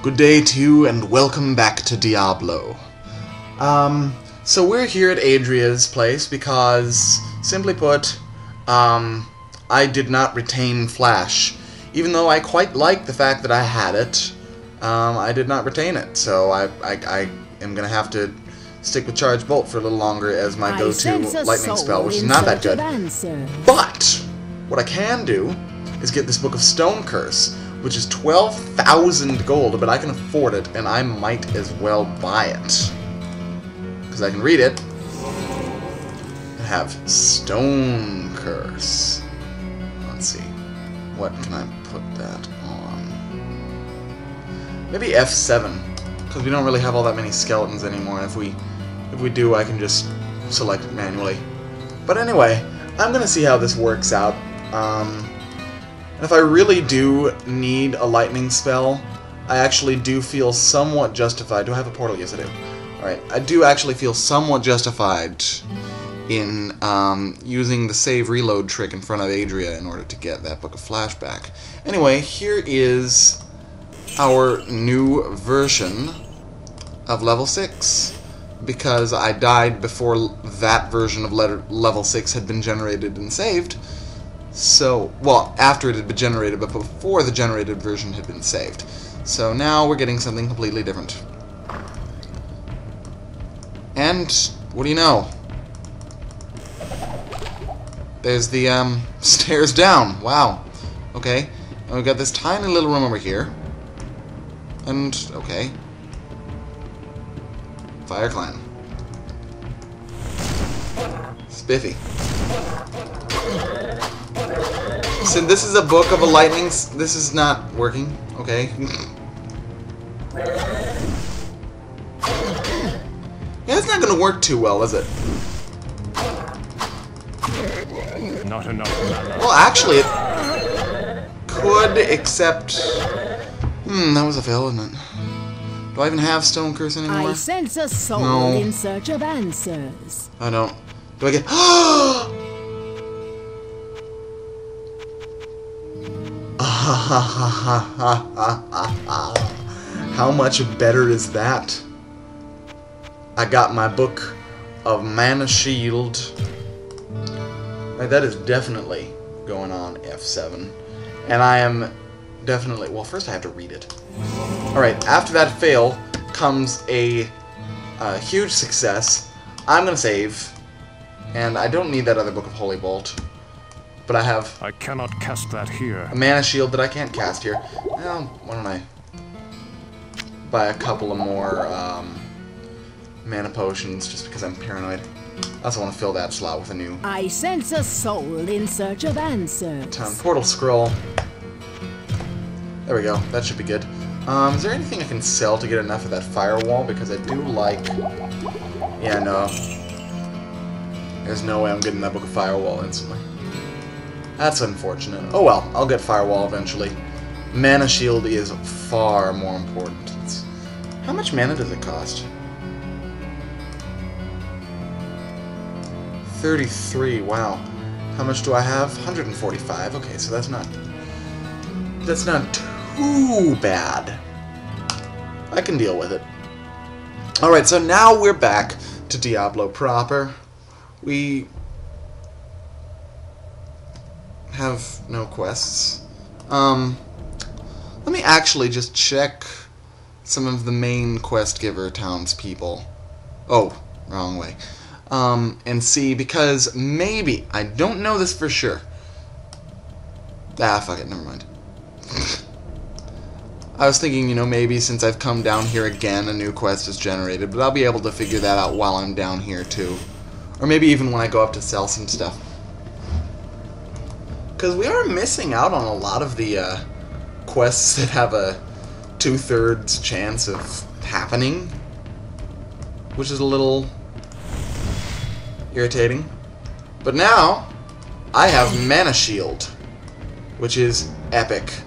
Good day to you, and welcome back to Diablo. So we're here at Adria's place because, simply put, I did not retain Flash. Even though I quite like the fact that I had it, I did not retain it. So I am going to have to stick with Charge Bolt for a little longer as my go-to lightning spell, which is not that good. But what I can do is get this Book of Stone Curse, which is 12,000 gold, but I can afford it, and I might as well buy it. Because I can read it and have Stone Curse. Let's see. What can I put that on? Maybe F7, because we don't really have all that many skeletons anymore. If we do, I can just select it manually. But anyway, I'm going to see how this works out. And if I really do need a lightning spell, I actually do feel somewhat justified. Do I have a portal? Yes, I do. Alright, I do actually feel somewhat justified in using the save reload trick in front of Adria in order to get that Book of Flashback. Anyway, here is our new version of level 6. Because I died before that version of level 6 had been generated and saved. So, well, after it had been generated, but before the generated version had been saved. So now we're getting something completely different. And, what do you know? There's the, stairs down. Wow. Okay. And we've got this tiny little room over here. And, okay. Fire Clan. Spiffy. So this is a book of a lightning... This is not working. Okay. Yeah, it's not going to work too well, is it? Not enough. Well, actually, it could, except... that was a fail, isn't it? Do I even have Stone Curse anymore? I sense a soul in search of answers. I don't. Do I get... How much better is that? I got my Book of Mana Shield. Right, that is definitely going on F7. And I am definitely... Well, first I have to read it. Alright, after that fail comes a huge success. I'm going to save. And I don't need that other Book of Holy Bolt. But I have... I cannot cast that here. A mana shield that I can't cast here. Well, why don't I buy a couple of more mana potions just because I'm paranoid. I also want to fill that slot with a new... I sense a soul in search of answers. Town Portal Scroll. There we go. That should be good. Is there anything I can sell to get enough of that firewall? Because I do like... Yeah, no. There's no way I'm getting that Book of Firewall instantly. That's unfortunate. Oh well, I'll get Firewall eventually. Mana Shield is far more important. How much mana does it cost? 33, wow. How much do I have? 145. Okay, so that's not too bad. I can deal with it. Alright, so now we're back to Diablo proper. We have no quests. Let me actually just check some of the main quest giver townspeople. Oh, wrong way. And see, because maybe, I don't know this for sure. Ah, fuck it, never mind. I was thinking, you know, maybe since I've come down here again, a new quest is generated, but I'll be able to figure that out while I'm down here too. Or maybe even when I go up to sell some stuff. Because we are missing out on a lot of the quests that have a 2/3 chance of happening. Which is a little irritating. But now, I have Mana Shield. Which is epic.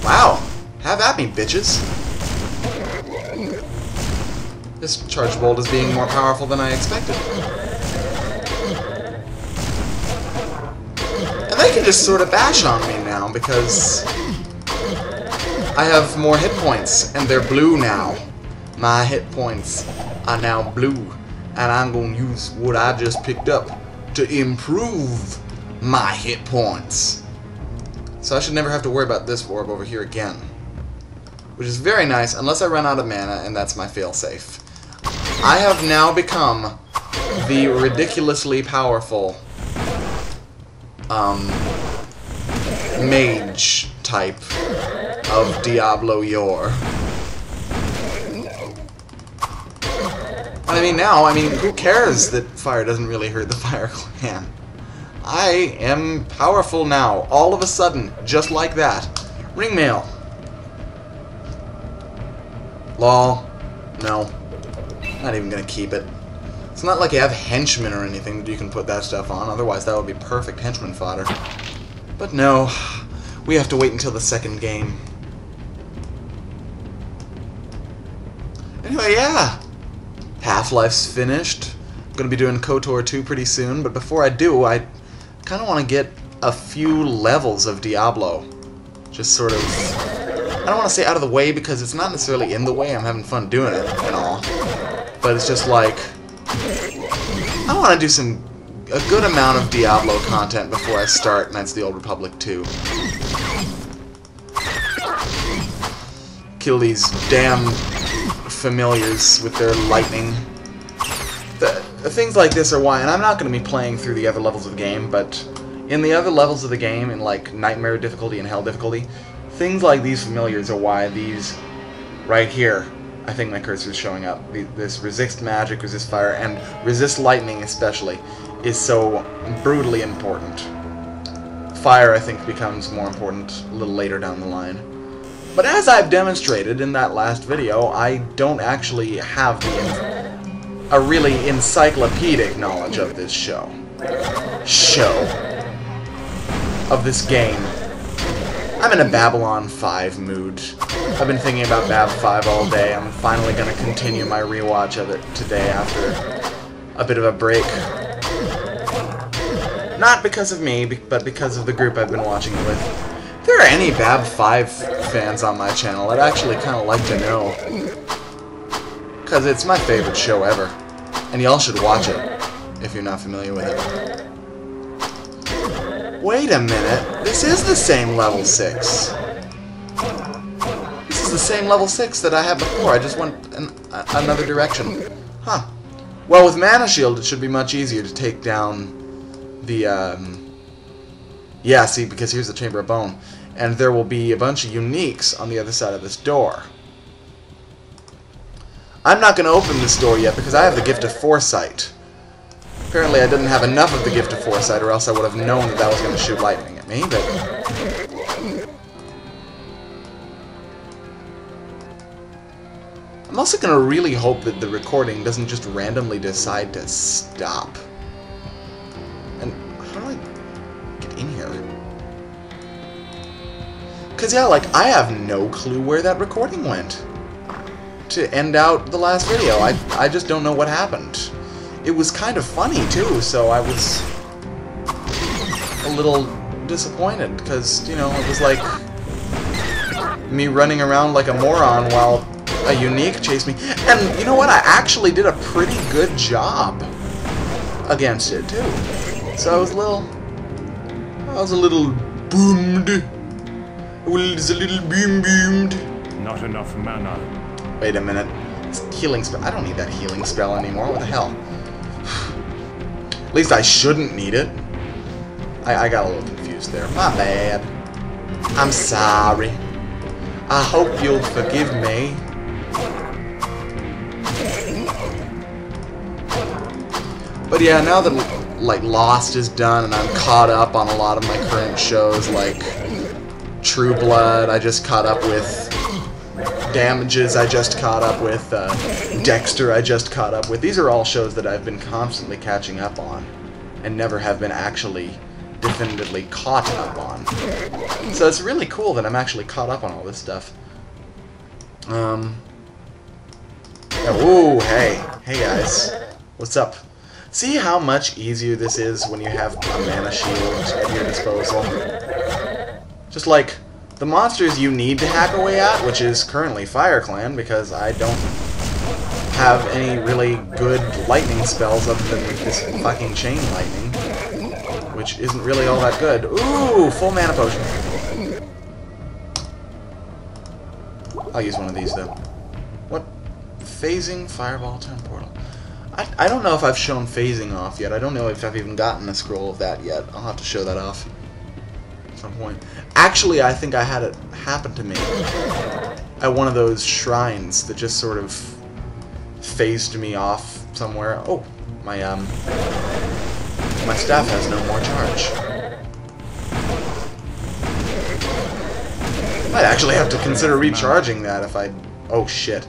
Wow! Have at me, bitches! This Charge Bolt is being more powerful than I expected. And they they can just sort of bash on me now because I have more hit points, and they're blue now. My hit points are now blue, and I'm going to use what I just picked up to improve my hit points. So I should never have to worry about this orb over here again. Which is very nice, unless I run out of mana, and that's my failsafe. I have now become the ridiculously powerful mage type of Diablo yore. I mean, who cares that fire doesn't really hurt the Fire Clan? I am powerful now, all of a sudden, just like that. Ring mail. Lol. No. Not even gonna keep it. It's not like you have henchmen or anything that you can put that stuff on, otherwise that would be perfect henchman fodder. But no, we have to wait until the second game. Anyway, yeah. Half-Life's finished. I'm gonna be doing KOTOR 2 pretty soon, but before I do, I kind of want to get a few levels of Diablo. Just sort of... I don't want to say out of the way, because it's not necessarily in the way. I'm having fun doing it and all. But it's just like... I want to do a good amount of Diablo content before I start Knights of the Old Republic 2. Kill these damn familiars with their lightning. Things like this are why, and I'm not going to be playing through the other levels of the game, but in the other levels of the game, in like Nightmare difficulty and Hell difficulty, things like these familiars are why these right here, I think my cursor is showing up, this resist magic, resist fire, and resist lightning especially, is so brutally important. Fire, I think, becomes more important a little later down the line. But as I've demonstrated in that last video, I don't actually have a really encyclopedic knowledge of this of this game. I'm in a Babylon 5 mood. I've been thinking about Bab 5 all day. I'm finally going to continue my rewatch of it today after a bit of a break. Not because of me, but because of the group I've been watching it with. If there are any Bab 5 fans on my channel, I'd actually kind of like to know. Because it's my favorite show ever. And y'all should watch it, if you're not familiar with it. Wait a minute, this is the same level 6. This is the same level 6 that I had before, I just went another direction. Huh. Well, with Mana Shield, it should be much easier to take down the, yeah, see, because here's the Chamber of Bone. And there will be a bunch of uniques on the other side of this door. I'm not going to open this door yet because I have the Gift of Foresight. Apparently I didn't have enough of the Gift of Foresight, or else I would have known that that was going to shoot lightning at me, but... I'm also going to really hope that the recording doesn't just randomly decide to stop. And how do I get in here? Because, yeah, like, I have no clue where that recording went to end out the last video. I just don't know what happened. It was kind of funny, too, so I was a little disappointed, because, you know, it was like me running around like a moron while a unique chased me. And, you know what, I actually did a pretty good job against it, too. So I was a little boomed. I was a little boomed. Not enough mana. Wait a minute. Healing spell. I don't need that healing spell anymore. What the hell? At least I shouldn't need it. I got a little confused there. My bad. I'm sorry. I hope you'll forgive me. But yeah, now that like Lost is done and I'm caught up on a lot of my current shows, like True Blood, I just caught up with. Damages I just caught up with, Dexter I just caught up with. These are all shows that I've been constantly catching up on and never have been actually definitively caught up on. So it's really cool that I'm actually caught up on all this stuff. Yeah, ooh, hey guys. What's up? See how much easier this is when you have a mana shield at your disposal? Just like, the monsters you need to hack away at, which is currently Fire Clan, because I don't have any really good lightning spells other than this fucking chain lightning, which isn't really all that good. Ooh, full mana potion. I'll use one of these, though. What? Phasing Fireball Town Portal. I don't know if I've shown phasing off yet. I don't know if I've even gotten a scroll of that yet. I'll have to show that off at some point. Actually, I think I had it happen to me at one of those shrines that just sort of phased me off somewhere. Oh, my staff has no more charge. Might actually have to consider recharging that if I... Oh, shit.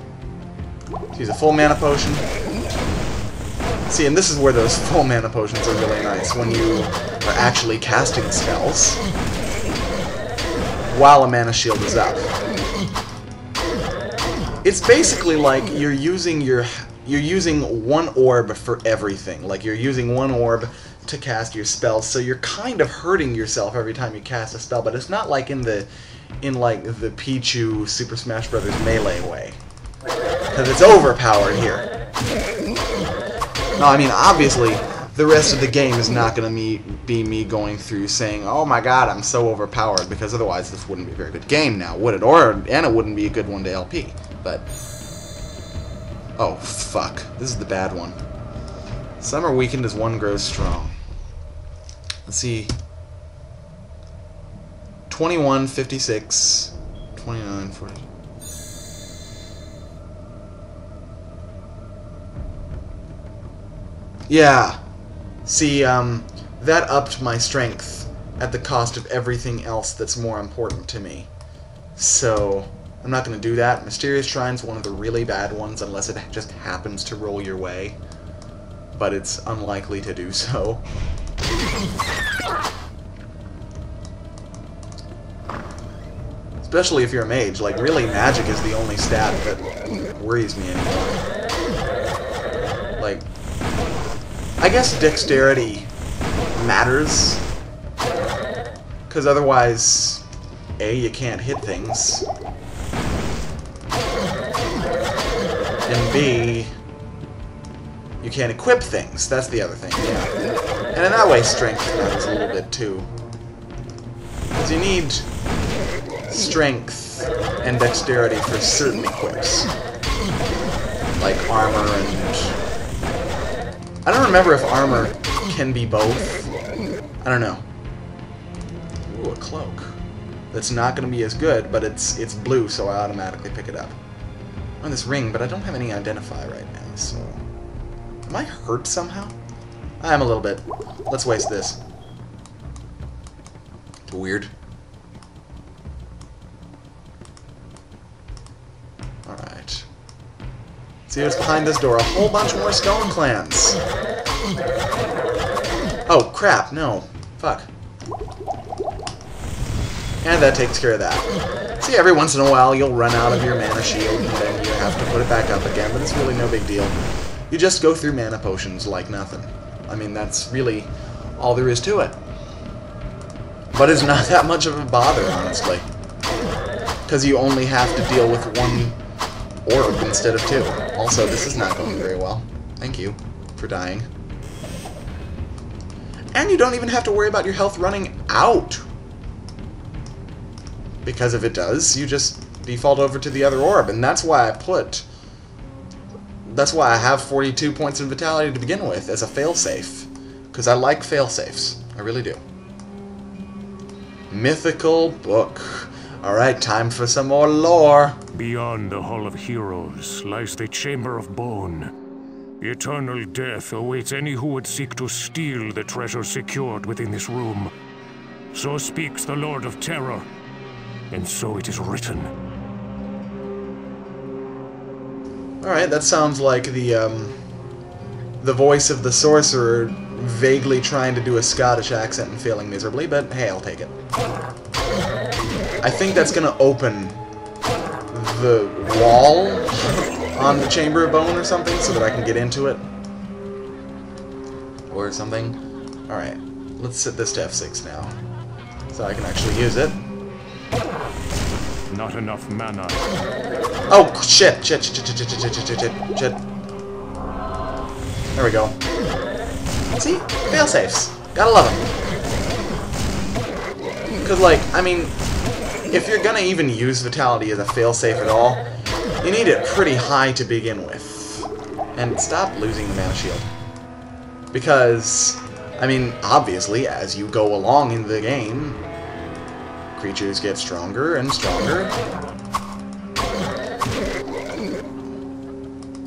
Use a full mana potion. See, and this is where those full mana potions are really nice, when you are actually casting spells while a mana shield is up. It's basically like you're using one orb for everything. Like you're using one orb to cast your spells, so you're kind of hurting yourself every time you cast a spell, but it's not like in the Pichu Super Smash Bros. Melee way. Because it's overpowered here. No, I mean, obviously, the rest of the game is not going to be me going through saying, oh my god, I'm so overpowered, because otherwise this wouldn't be a very good game now, would it? And it wouldn't be a good one to LP. But, oh, fuck. This is the bad one. Some are weakened as one grows strong. Let's see. 21, 56, 29, 40. Yeah. See, that upped my strength at the cost of everything else that's more important to me. So, I'm not going to do that. Mysterious Shrine's one of the really bad ones, unless it just happens to roll your way. But it's unlikely to do so. Especially if you're a mage. Like, really, magic is the only stat that worries me anymore. Like, I guess dexterity matters, because otherwise, A, you can't hit things, and B, you can't equip things. That's the other thing, yeah. And in that way, strength matters a little bit too, because you need strength and dexterity for certain equips, like armor and... I don't remember if armor can be both. I don't know. Ooh, a cloak. That's not going to be as good, but it's blue, so I automatically pick it up. I have this ring, but I don't have any identify right now, so... Am I hurt somehow? I am a little bit. Let's waste this. Weird. Alright. See what's behind this door. A whole bunch more Stone Clans. Oh, crap. No. Fuck. And that takes care of that. See, every once in a while you'll run out of your mana shield and then you have to put it back up again, but it's really no big deal. You just go through mana potions like nothing. I mean, that's really all there is to it. But it's not that much of a bother, honestly. Because you only have to deal with one orb instead of two. Also, this is not going very well. Thank you for dying. And you don't even have to worry about your health running out. Because if it does, you just default over to the other orb. And that's why I have 42 points of vitality to begin with as a failsafe. Because I like failsafes. I really do. Mythical book. Alright, time for some more lore. Beyond the Hall of Heroes lies the Chamber of Bone. Eternal death awaits any who would seek to steal the treasure secured within this room. So speaks the Lord of Terror, and so it is written. Alright, that sounds like the voice of the sorcerer vaguely trying to do a Scottish accent and failing miserably, but hey, I'll take it. I think that's gonna open the wall on the Chamber of Bone or something so that I can get into it. or something. Alright, let's set this to F6 now, so I can actually use it. Not enough mana. Oh, shit. There we go. See? Fail-safes. Gotta love them. Because, like, I mean, if you're gonna even use Vitality as a fail-safe at all, you need it pretty high to begin with. And stop losing the mana shield. Because, I mean, obviously, as you go along in the game, creatures get stronger and stronger.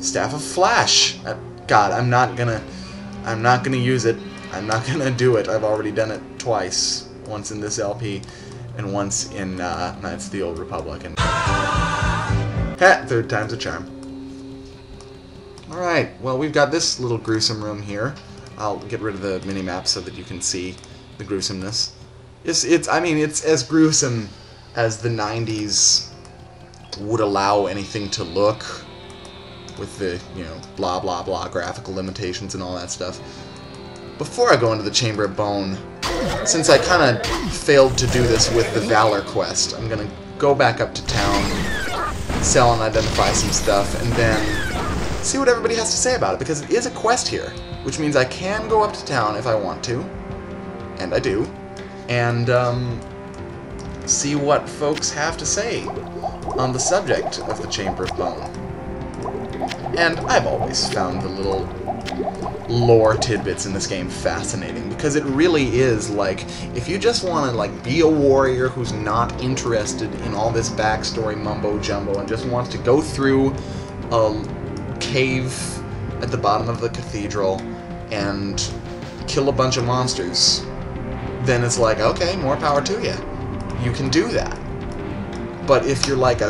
Staff of Flash. God, I'm not gonna use it. I'm not gonna do it. I've already done it twice. Once in this LP, and once in Knights of the Old Republic. And third time's a charm. Alright, well, we've got this little gruesome room here. I'll get rid of the mini-map so that you can see the gruesomeness. I mean, it's as gruesome as the 90s would allow anything to look, with the, you know, blah blah blah graphical limitations and all that stuff. Before I go into the Chamber of Bone, since I kind of failed to do this with the Valor quest, I'm gonna go back up to town, sell and identify some stuff, and then see what everybody has to say about it, because it is a quest here, which means I can go up to town if I want to, and I do, and see what folks have to say on the subject of the Chamber of Bone. And I've always found the little lore tidbits in this game fascinating, because it really is, like, if you just want to, like, be a warrior who's not interested in all this backstory mumbo-jumbo and just wants to go through a cave at the bottom of the cathedral and kill a bunch of monsters, then it's like, okay, more power to you. You can do that. But if you're like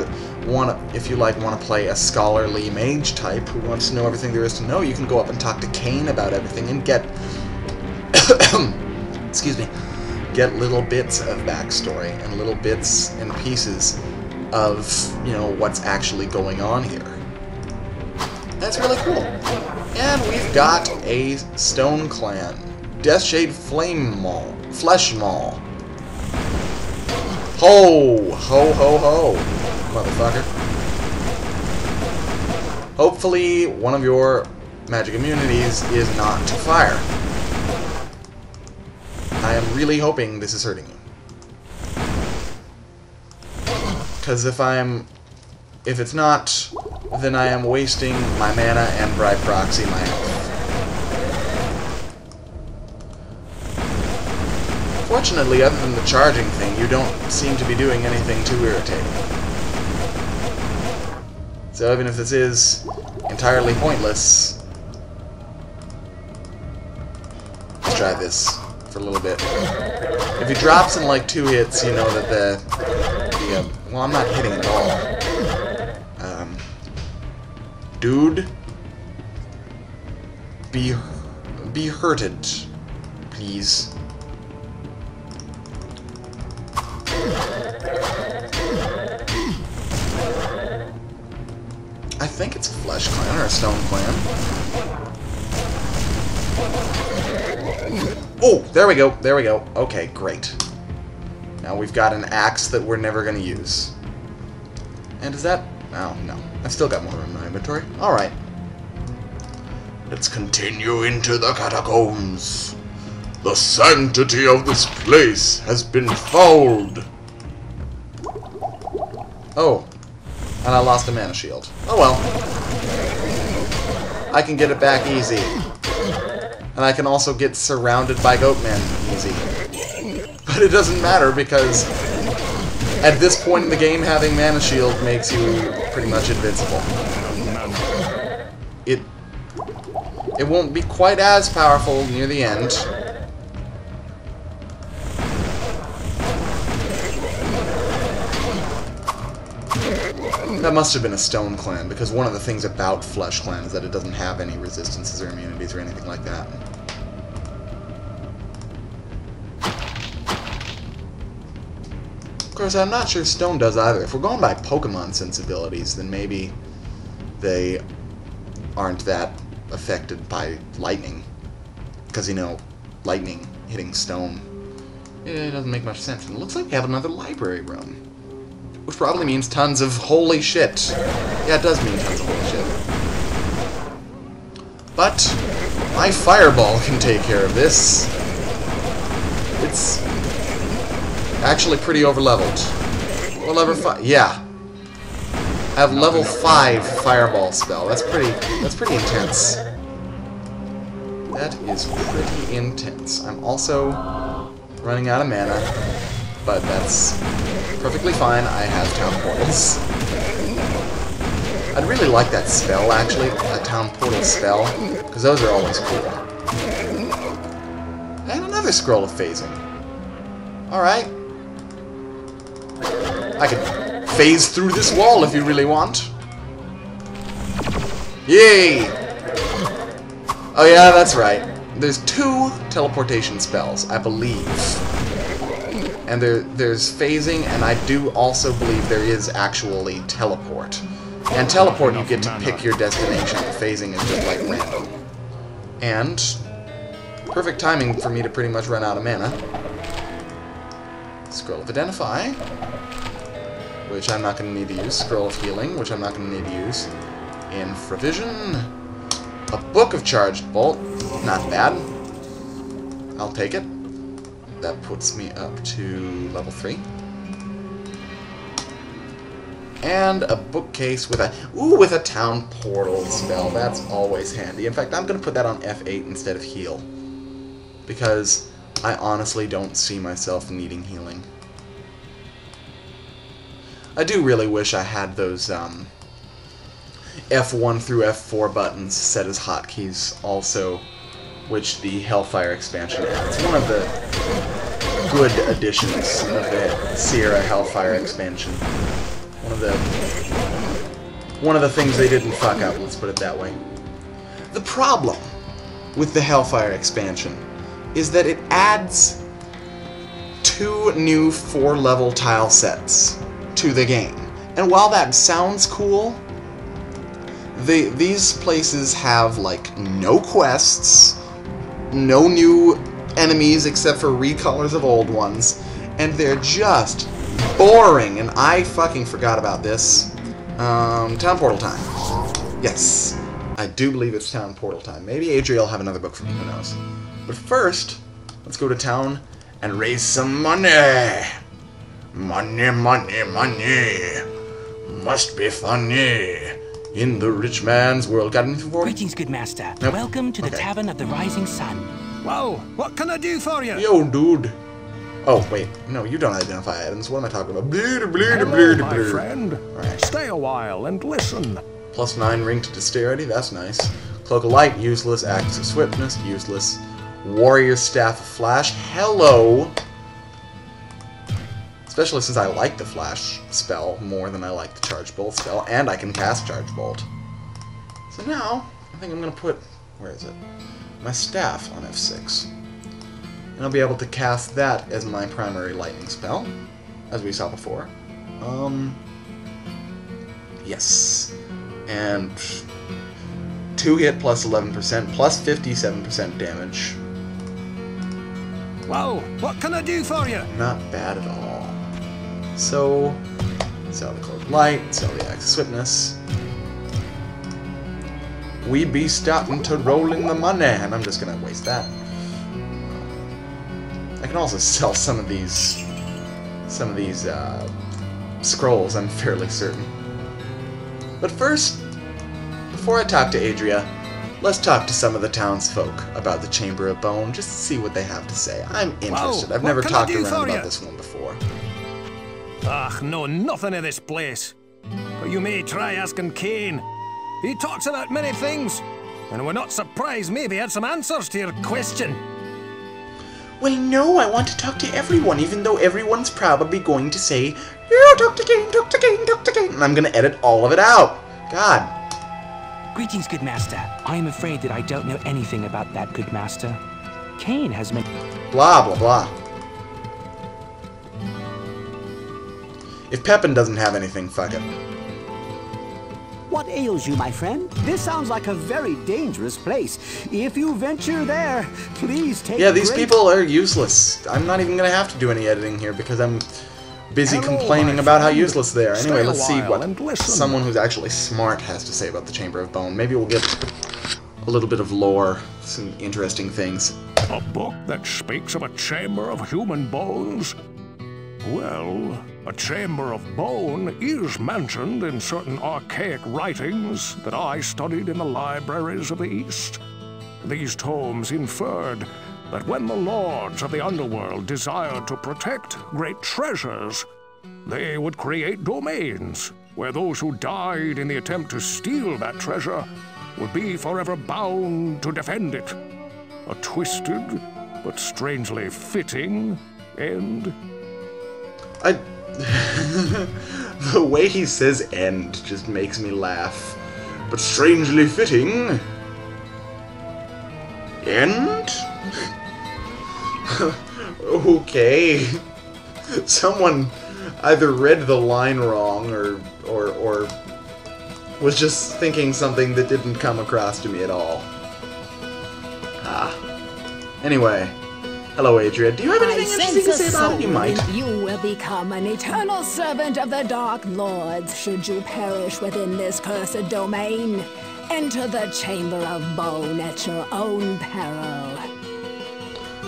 want to play a scholarly mage type who wants to know everything there is to know, you can go up and talk to Cain about everything and get excuse me, get little bits of backstory and little bits and pieces of, you know, what's actually going on here. That's really cool. And we've got a Stone Clan, Deathshade Flame Maul, Flesh Maul. Ho! Ho ho ho! Motherfucker. Hopefully, one of your magic immunities is not to fire. I am really hoping this is hurting you. Because if it's not, then I am wasting my mana and by proxy my health. Fortunately, other than the charging thing, you don't seem to be doing anything too irritating. So even if this is entirely pointless, let's try this for a little bit. If he drops in like 2 hits, you know that well, I'm not hitting at all. Dude, be hurted, please. I think it's a Flesh Clan or a Stone Clan. Oh, there we go, there we go. Okay, great. Now we've got an axe that we're never going to use. And is that... Oh, no. I've still got more room in my inventory. Alright. Let's continue into the catacombs. The sanctity of this place has been fouled. Oh. And I lost a mana shield. Oh well. I can get it back easy. And I can also get surrounded by goatmen easy. But it doesn't matter because at this point in the game, having mana shield makes you pretty much invincible. It won't be quite as powerful near the end. That must have been a Stone Clan, because one of the things about Flesh Clan is that it doesn't have any resistances or immunities or anything like that. Of course, I'm not sure Stone does either. If we're going by Pokemon sensibilities, then maybe they aren't that affected by lightning. Because, you know, lightning hitting stone. It doesn't make much sense. And it looks like we have another library room. Which probably means tons of holy shit. Yeah, it does mean tons of holy shit. But my fireball can take care of this. It's actually pretty overleveled. Or level 5. Yeah. I have level 5 fireball spell. That's pretty intense. That is pretty intense. I'm also running out of mana, but that's perfectly fine. I have town portals. I'd really like that spell, actually, a town portal spell, because those are always cool. And another scroll of phasing. Alright. I can phase through this wall if you really want. Yay! Oh yeah, that's right. There's 2 teleportation spells, I believe. And there's phasing, and I do also believe there is actually teleport. And teleport, you get to pick your destination. Phasing is just like random. And perfect timing for me to pretty much run out of mana. Scroll of Identify, which I'm not going to need to use. Scroll of Healing, which I'm not going to need to use. Infravision. A Book of Charged Bolt. Not bad. I'll take it. That puts me up to level 3. And a bookcase with a town portal spell. That's always handy. In fact, I'm going to put that on F8 instead of heal. Because I honestly don't see myself needing healing. I do really wish I had those F1 through F4 buttons set as hotkeys also, which the Hellfire expansion adds. One of the good additions of the Sierra Hellfire expansion. One of the things they didn't fuck up, let's put it that way. The problem with the Hellfire expansion is that it adds 2 new 4-level tile sets to the game. And while that sounds cool, these places have, like, no quests, no new enemies except for recolors of old ones, and they're just boring, and I fucking forgot about this. Town portal time. Yes. I do believe it's town portal time. Maybe Adria will have another book for me, who knows. But first, let's go to town and raise some money. Money, money, money. Must be funny. In the rich man's world. Got anything for me? Greetings, good master. Nope. Welcome to the Tavern of the Rising Sun. Well, what can I do for you? Yo, dude. Oh, wait. No, you don't identify items. What am I talking about? Hello, my friend. Right. Stay a while and listen. +9 ring to dexterity. That's nice. Cloak of Light, useless. Axe of Swiftness, useless. Warrior Staff of Flash. Hello. Especially since I like the Flash spell more than I like the Charge Bolt spell, and I can cast Charge Bolt. So now, I think I'm going to put, where is it? My staff on F6. And I'll be able to cast that as my primary lightning spell, as we saw before. Yes. And 2 hit plus 11%, plus 57% damage. Well, what can I do for you? Not bad at all. So, sell the Cloak of Light, sell the Axe of Swiftness. We be starting to rolling the money, and I'm just gonna waste that. I can also sell some of these scrolls, I'm fairly certain. But first, before I talk to Adria, let's talk to some of the townsfolk about the Chamber of Bone, just to see what they have to say. I'm interested. I've never talked around about this one before. Ah, no, nothing of this place. But you may try asking Kane. He talks about many things, and we're not surprised maybe he had some answers to your question. Well, no, I want to talk to everyone, even though everyone's probably going to say, "You talk to Kane, talk to Kane, talk to Kane," and I'm going to edit all of it out. God. Greetings, good master. I am afraid that I don't know anything about that, good master. Kane has been... Blah, blah, blah. If Pepin doesn't have anything, fuck it. What ails you, my friend? This sounds like a very dangerous place. If you venture there, please take Yeah, these people are useless. I'm not even going to have to do any editing here because I'm busy complaining about how useless they are. Anyway, let's see what someone who's actually smart has to say about the Chamber of Bone. Maybe we'll get a little bit of lore, some interesting things. A book that speaks of a chamber of human bones? Well, a chamber of bone is mentioned in certain archaic writings that I studied in the libraries of the East. These tomes inferred that when the lords of the underworld desired to protect great treasures, they would create domains where those who died in the attempt to steal that treasure would be forever bound to defend it. A twisted, but strangely fitting end. The way he says end just makes me laugh. But strangely fitting. End? Okay. Someone either read the line wrong or was just thinking something that didn't come across to me at all. Anyway. Hello, Adria. Do you have anything interesting to say about it? You might. You will become an eternal servant of the Dark Lords should you perish within this cursed domain. Enter the Chamber of Bone at your own peril.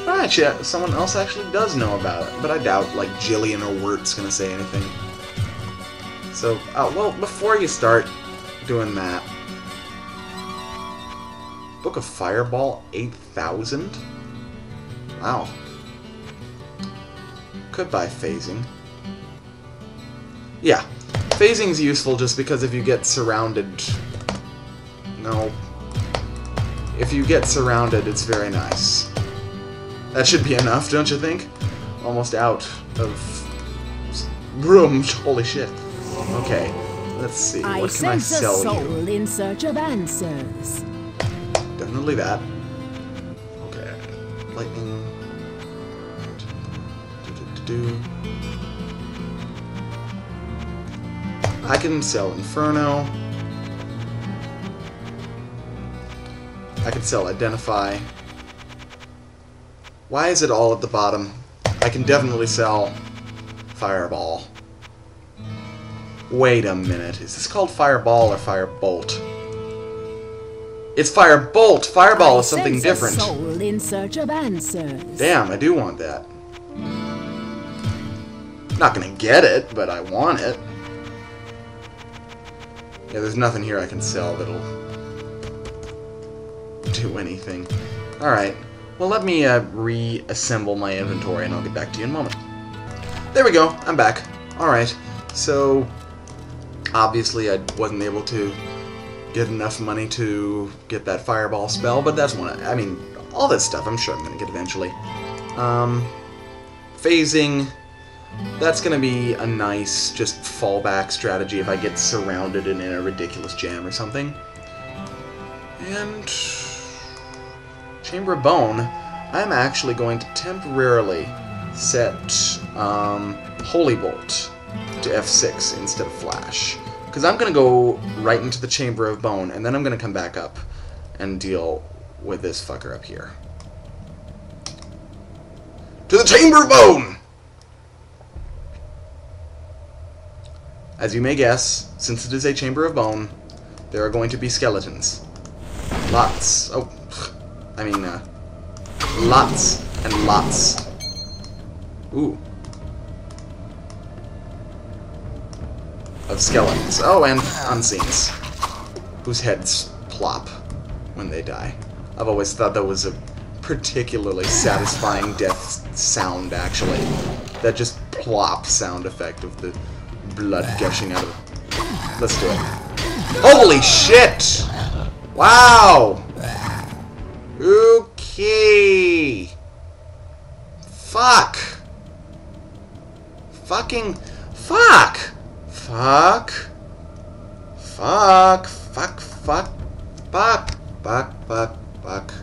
Alright, yeah, someone else actually does know about it, but I doubt, like, Jillian or Wirt's gonna say anything. So, well, before you start doing that... Book of Fireball 8,000? Wow. Could buy phasing. Yeah, phasing's useful just because if you get surrounded... No. If you get surrounded, it's very nice. That should be enough, don't you think? Almost out of room. Holy shit. Okay, let's see. What can I sell you? I sense a soul in search of answers. Definitely that. Okay. Lightning. I can sell Inferno. I can sell Identify. Why is it all at the bottom? I can definitely sell Fireball. Wait a minute. Is this called Fireball or Firebolt? It's Firebolt! Fireball is something different. Soul in search of answers. Damn, I do want that. Not gonna get it, but I want it. Yeah, there's nothing here I can sell that'll do anything. Alright. Well, let me reassemble my inventory and I'll get back to you in a moment. There we go. I'm back. Alright. So, obviously I wasn't able to get enough money to get that Fireball spell, but that's one. I mean, all this stuff I'm sure I'm going to get eventually. Phasing. That's going to be a nice, just fallback strategy if I get surrounded and in a ridiculous jam or something. And... Chamber of Bone, I'm actually going to temporarily set Holy Bolt to F6 instead of Flash. Because I'm going to go right into the Chamber of Bone, and then I'm going to come back up and deal with this fucker up here. To the Chamber of Bone! As you may guess, since it is a Chamber of Bone, there are going to be skeletons. Lots. Oh, I mean, lots and lots. Ooh. Of skeletons. Oh, and unseens. Whose heads plop when they die. I've always thought that was a particularly satisfying death sound, actually. That just plop sound effect of the blood gushing out of it. Let's do it. Holy shit! Wow! Okay. Fuck. Fucking fuck. Fuck. Fuck. Fuck. Fuck. Fuck. Fuck. Fuck. Fuck.